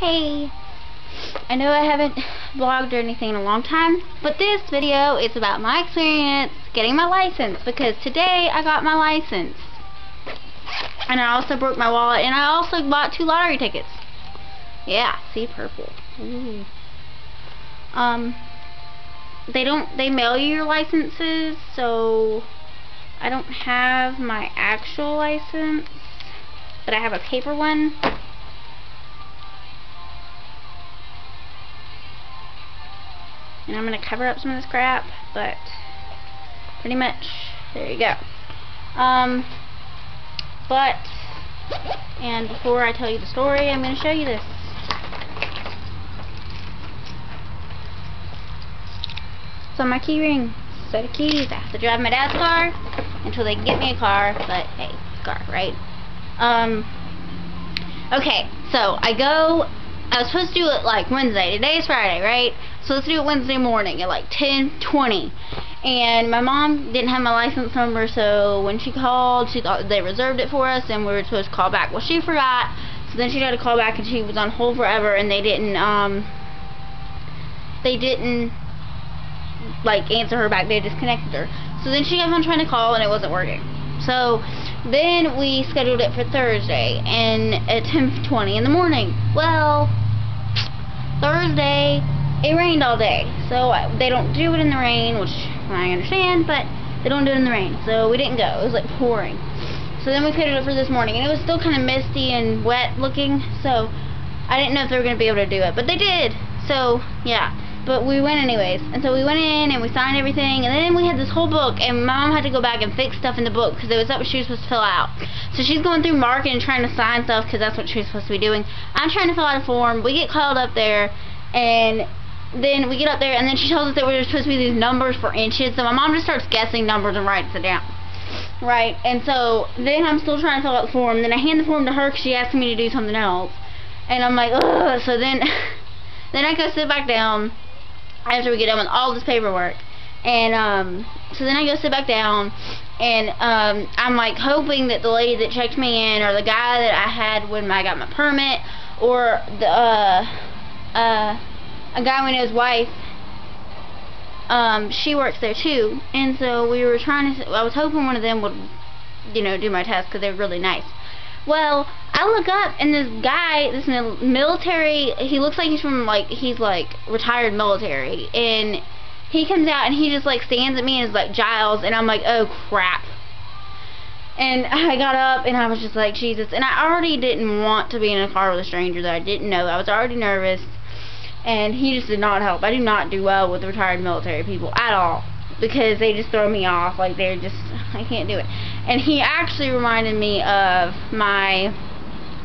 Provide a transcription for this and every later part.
Hey, I know I haven't vlogged or anything in a long time, but this video is about my experience getting my license, because today I got my license. And I also broke my wallet, and I also bought 2 lottery tickets. Yeah, see, purple. Ooh. They mail you your licenses, so I don't have my actual license, but I have a paper one. And I'm going to cover up some of this crap, but pretty much, there you go. And before I tell you the story, I'm going to show you this. So my key ring, set of keys. I have to drive my dad's car until they can get me a car, but hey, car, right? Okay, so I was supposed to do it like Wednesday. Today is Friday, right? So let's do it Wednesday morning at like 10:20. And my mom didn't have my license number, so when she called, she thought they reserved it for us and we were supposed to call back. Well, she forgot, so then she had to call back and she was on hold forever, and they didn't like answer her back. They disconnected her. So then she kept on trying to call and it wasn't working. So then we scheduled it for Thursday and at 10:20 in the morning. Well, Thursday it rained all day, so they don't do it in the rain, which I understand, but they don't do it in the rain, so we didn't go. It was like pouring. So then we scheduled it for this morning, and it was still kind of misty and wet looking, so I didn't know if they were going to be able to do it, but they did. So yeah, but we went anyways. And so we went in and we signed everything, and then we had this whole book, and my mom had to go back and fix stuff in the book because it was something she was supposed to fill out. So she's going through marking and trying to sign stuff because that's what she was supposed to be doing. I'm trying to fill out a form. We get called up there, and then we get up there, and then she tells us that we're supposed to be these numbers for inches. So my mom just starts guessing numbers and writes it down. Right, and so then I'm still trying to fill out the form. Then I hand the form to her because she asked me to do something else. And I'm like, ugh. So then I go sit back down after we get done with all this paperwork. And so then I go sit back down, and I'm like hoping that the lady that checked me in, or the guy that I had when I got my permit, or the a guy we know's wife, she works there too, and so we were trying to, I was hoping one of them would, you know, do my test because they're really nice. Well, I look up, and this guy, this military, he looks like he's from, like, he's like retired military, and he comes out and he just like stands at me and is like, Giles, and I'm like, oh crap. And I got up and I was just like, Jesus. And I already didn't want to be in a car with a stranger that I didn't know. I was already nervous. And he just did not help. I do not do well with retired military people at all, because they just throw me off. Like, they're just, I can't do it. And he actually reminded me of my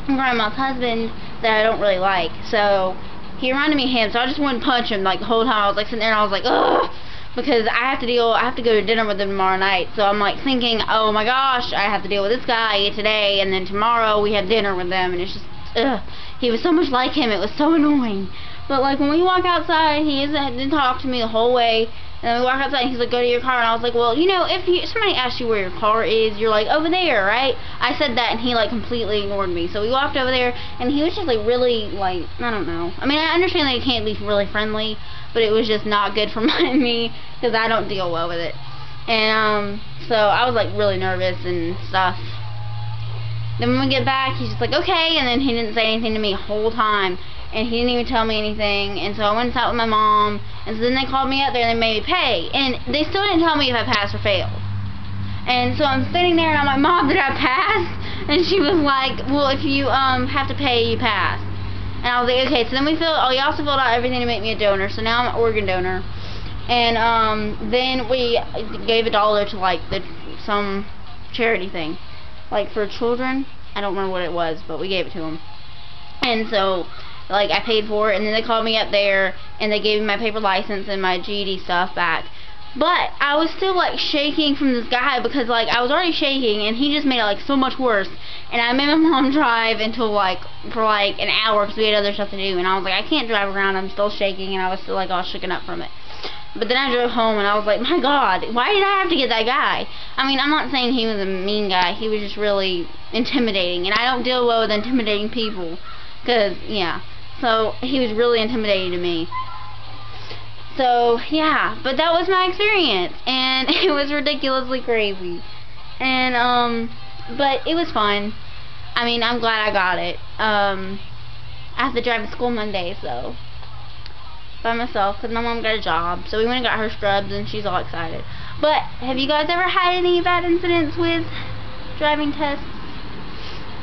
grandma's husband that I don't really like. So he reminded me of him. So I just wouldn't punch him like the whole time. I was like sitting there and I was like, ugh, because I have to go to dinner with him tomorrow night. So I'm like thinking, oh my gosh, I have to deal with this guy today, and then tomorrow we have dinner with them, and it's just, ugh. He was so much like him. It was so annoying. But like when we walk outside, he didn't talk to me the whole way. And then we walk outside and he's like, go to your car. And I was like, well, you know, if somebody asks you where your car is, you're like, over there, right? I said that, and he like completely ignored me. So we walked over there, and he was just like really, like, I don't know. I mean, I understand that you can't be really friendly, but it was just not good for me because I don't deal well with it. And so I was like really nervous and stuff. Then when we get back, he's just like, okay, and then he didn't say anything to me the whole time. And he didn't even tell me anything, and so I went and sat with my mom, and so then they called me up there and they made me pay, and they still didn't tell me if I passed or failed. And so I'm sitting there and I'm like, Mom, did I pass? And she was like, well, if you have to pay, you pass. And I was like, okay. So then we also filled out everything to make me a donor, so now I'm an organ donor. And then we gave $1 to like some charity thing, like for children. I don't remember what it was, but we gave it to them. And so like I paid for it, and then they called me up there and they gave me my paper license and my GED stuff back. But I was still like shaking from this guy, because like I was already shaking and he just made it like so much worse. And I made my mom drive until like for like an hour because we had other stuff to do, and I was like, I can't drive around, I'm still shaking, and I was still like all shaken up from it. But then I drove home and I was like, my God, why did I have to get that guy? I mean, I'm not saying he was a mean guy, he was just really intimidating, and I don't deal well with intimidating people. Because, yeah. So he was really intimidating to me. So yeah, but that was my experience, and it was ridiculously crazy. And but it was fun. I mean, I'm glad I got it. I have to drive to school Monday, so by myself, because my mom got a job. So we went and got her scrubs, and she's all excited. But have you guys ever had any bad incidents with driving tests?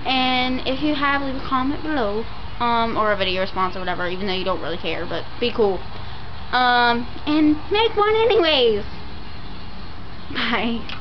And if you have, leave a comment below, or a video response or whatever, even though you don't really care, but be cool. And make one anyways. Bye.